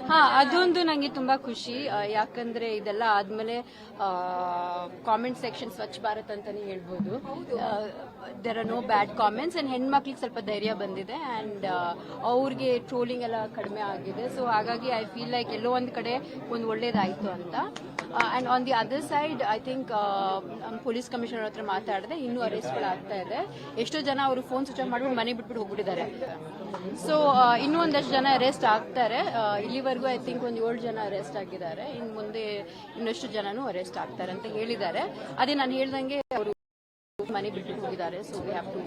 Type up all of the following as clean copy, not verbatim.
ಹಾ, ಅದೊಂದು ನಂಗೆ ತುಂಬಾ ಖುಷಿ. ಯಾಕಂದ್ರೆ ಇದೆಲ್ಲ ಆದ್ಮೇಲೆ ಕಾಮೆಂಟ್ ಸೆಕ್ಷನ್ ಸ್ವಚ್ಛ ಭಾರತ್ ಅಂತಾನೆ ಹೇಳ್ಬೋದು. There are no bad comments and ಹೆಣ್ಮಕ್ಳಿಗೆ ಸ್ವಲ್ಪ ಧೈರ್ಯ ಬಂದಿದೆ ಅಂಡ್ ಅವ್ರಿಗೆ ಟ್ರೋಲಿಂಗ್ ಎಲ್ಲ ಕಡಿಮೆ ಆಗಿದೆ. ಸೊ ಹಾಗಾಗಿ ಐ ಫೀಲ್ ಲೈಕ್ ಎಲ್ಲೋ ಒಂದ್ ಕಡೆ ಒಂದು ಒಳ್ಳೇದಾಯ್ತು ಅಂತ. And on the other side I think police commissioner ಹತ್ರ ಮಾತಾಡಿದೆ, ಇನ್ನೂ ಅರೆಸ್ಟ್ಗಳಾಗ್ತಾ ಇದೆ. ಎಷ್ಟೋ ಜನ ಅವರು ಫೋನ್ ಸ್ವಿಚ್ ಆಫ್ ಮಾಡ್ಬಿಟ್ಟು ಮನೆ ಬಿಟ್ಬಿಟ್ಟು ಹೋಗ್ಬಿಟ್ಟಿದ್ದಾರೆ. ಸೊ ಇನ್ನೂ ಒಂದಷ್ಟು ಜನ ಅರೆಸ್ಟ್ ಆಗ್ತಾರೆ. ಇಲ್ಲಿವರೆಗೂ ಐ ಥಿಂಕ್ ಒಂದು 7 ಜನ ಅರೆಸ್ಟ್ ಆಗಿದ್ದಾರೆ. ಇನ್ನು ಮುಂದೆ ಇನ್ನಷ್ಟು ಜನನೂ ಅರೆಸ್ಟ್ ಆಗ್ತಾರೆ ಅಂತ ಹೇಳಿದ್ದಾರೆ. ಅದೇ ನಾನು ಹೇಳ್ದಂಗೆ ಅವರು ಮನೆ ಬಿಟ್ಟು ಹೋಗಿದ್ದಾರೆ. ಸೊ ವಿ ಹ್ಯಾವ್ ಟು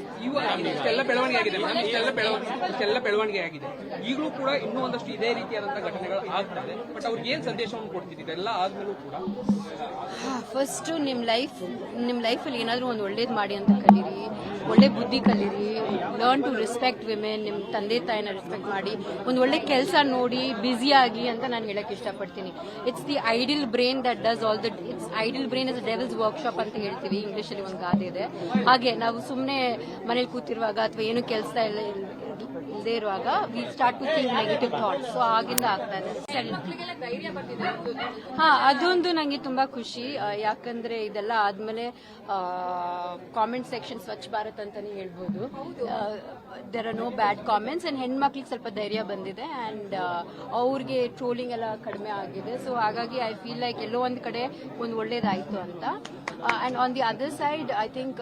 ಇಷ್ಟೆಲ್ಲ ಬೆಳವಣಿಗೆ ಆಗಿದೆ. ಈಗಲೂ ಕೂಡ ಇನ್ನೂ ಒಂದಷ್ಟು ಇದೇ ರೀತಿಯಾದಂತಹ ಘಟನೆಗಳು ಆಗ್ತದೆ. ಬಟ್ ಅವ್ರಿಗೆ ಏನ್ ಸಂದೇಶವನ್ನು ಕೊಡ್ತಿದ್ದೀರಿ ಎಲ್ಲ ಆದ್ಮೇಲೂ ಕೂಡ? ಫಸ್ಟ್ ನಿಮ್ಮ ಲೈಫಲ್ಲಿ ಏನಾದರೂ ಒಂದು ಒಳ್ಳೇದು ಮಾಡಿ ಅಂತ ಕಲೀರಿ, ಒಳ್ಳೆ ಬುದ್ಧಿ ಕಲೀರಿ, ಲರ್ನ್ ಟು ರೆಸ್ಪೆಕ್ಟ್ ವಿಮೆನ್. ನಿಮ್ಮ ತಂದೆ ತಾಯಿನ ರೆಸ್ಪೆಕ್ಟ್ ಮಾಡಿ, ಒಂದು ಒಳ್ಳೆ ಕೆಲಸ ನೋಡಿ, ಬ್ಯುಸಿ ಆಗಿ ಅಂತ ನಾನು ಹೇಳಕ್ ಇಷ್ಟಪಡ್ತೀನಿ. It's the idle brain that does all that. It's idle brain is devil's workshop ಅಂತ ಹೇಳ್ತೀವಿ, ಇಂಗ್ಲಿಷಲ್ಲಿ ಒಂದು ಗಾದೆ ಇದೆ. ಹಾಗೆ ನಾವು ಸುಮ್ಮನೆ ಮನೇಲಿ ಕೂತಿರುವಾಗ ಅಥವಾ ಏನು ಕೆಲಸ ಇಲ್ಲದೆ ಇರುವಾಗ we start to think negative thoughts. So ಆಗಿಂದ ಆಗ್ತಾ ಇದೆ. ಹಾ, ಅದೊಂದು ನಂಗೆ ತುಂಬಾ ಖುಷಿ. ಯಾಕಂದ್ರೆ ಇದೆಲ್ಲ ಆದ್ಮೇಲೆ ಕಾಮೆಂಟ್ ಸೆಕ್ಷನ್ ಸ್ವಚ್ಛ ಭಾರತ್ ಅಂತಾನೆ ಹೇಳ್ಬೋದು. There are no bad comments and ಹೆಣ್ಮಕ್ಳಿಗೆ ಸ್ವಲ್ಪ ಧೈರ್ಯ ಬಂದಿದೆ ಅಂಡ್ ಅವ್ರಿಗೆ ಟ್ರೋಲಿಂಗ್ ಎಲ್ಲ ಕಡಿಮೆ ಆಗಿದೆ. ಸೊ ಹಾಗಾಗಿ ಐ ಫೀಲ್ ಲೈಕ್ ಎಲ್ಲೋ ಒಂದ್ ಕಡೆ ಒಂದು ಒಳ್ಳೇದಾಯ್ತು ಅಂತ. And on the other side I think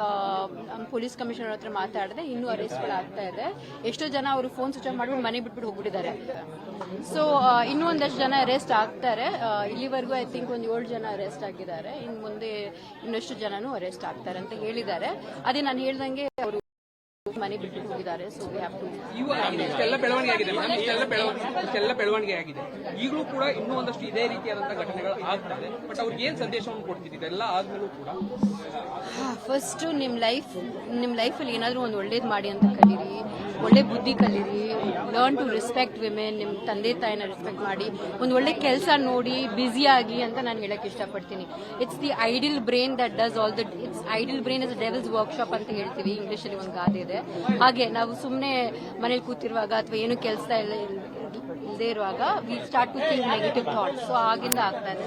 police commissioner ಹತ್ರ ಮಾತಾಡಿದೆ, ಇನ್ನೂ ಅರೆಸ್ಟ್ಗಳಾಗ್ತಾ ಇದೆ. ಎಷ್ಟೋ ಜನ ಅವರು ಫೋನ್ ಸ್ವಿಚ್ ಆಫ್ ಮಾಡ್ಬಿಟ್ಟು ಮನೆ ಬಿಟ್ಬಿಟ್ಟು ಹೋಗ್ಬಿಟ್ಟಿದ್ದಾರೆ. ಸೊ ಇನ್ನೂ ಒಂದಷ್ಟು ಜನ ಅರೆಸ್ಟ್ ಆಗ್ತಾರೆ. ಇಲ್ಲಿವರೆಗೂ ಐ ಥಿಂಕ್ ಒಂದು 7 ಜನ ಅರೆಸ್ಟ್ ಆಗಿದ್ದಾರೆ. ಇನ್ನು ಮುಂದೆ ಇನ್ನಷ್ಟು ಜನನೂ ಅರೆಸ್ಟ್ ಆಗ್ತಾರೆ ಅಂತ ಹೇಳಿದ್ದಾರೆ. ಅದೇ ನಾನು ಹೇಳ್ದಂಗೆ ಅವರು ಮನೆ ಬಿಟ್ಟು ಹೋಗಿದ್ದಾರೆ. ಸೊ ವಿ ಹ್ಯಾವ್ ಟು ಇಷ್ಟೆಲ್ಲ ಬೆಳವಣಿಗೆ ಆಗಿದೆ. ಈಗಲೂ ಕೂಡ ಇನ್ನೂ ಒಂದಷ್ಟು ಇದೇ ರೀತಿಯಾದಂತಹ ಘಟನೆಗಳು ಆಗ್ತದೆ. ಬಟ್ ಅವ್ರಿಗೆ ಏನ್ ಸಂದೇಶವನ್ನು ಕೊಡ್ತಿದ್ದೀರಿ ಎಲ್ಲ ಆದ್ಮೇಲೂ ಕೂಡ? ಫಸ್ಟ್ ನಿಮ್ಮ ಲೈಫಲ್ಲಿ ಏನಾದರೂ ಒಂದು ಒಳ್ಳೇದು ಮಾಡಿ ಅಂತ ಕಲೀರಿ, ಒಳ್ಳೆ ಬುದ್ಧಿ ಕಲೀರಿ, ಲರ್ನ್ ಟು ರೆಸ್ಪೆಕ್ಟ್ ವಿಮೆನ್. ನಿಮ್ಮ ತಂದೆ ತಾಯಿನ ರೆಸ್ಪೆಕ್ಟ್ ಮಾಡಿ, ಒಂದು ಒಳ್ಳೆ ಕೆಲಸ ನೋಡಿ, ಬ್ಯುಸಿ ಆಗಿ ಅಂತ ನಾನು ಹೇಳಕ್ ಇಷ್ಟಪಡ್ತೀನಿ. It's the idle brain that does all that. It's idle brain is devil's workshop ಅಂತ ಹೇಳ್ತೀವಿ, ಇಂಗ್ಲಿಷಲ್ಲಿ ಒಂದು ಗಾದೆ ಇದೆ. ಹಾಗೆ ನಾವು ಸುಮ್ಮನೆ ಮನೇಲಿ ಕೂತಿರುವಾಗ ಅಥವಾ ಏನು ಕೆಲಸ ಇಲ್ಲದೆ ಇರುವಾಗ we start to think negative thoughts. So ಆಗಿಂದ ಆಗ್ತಾ ಇದೆ.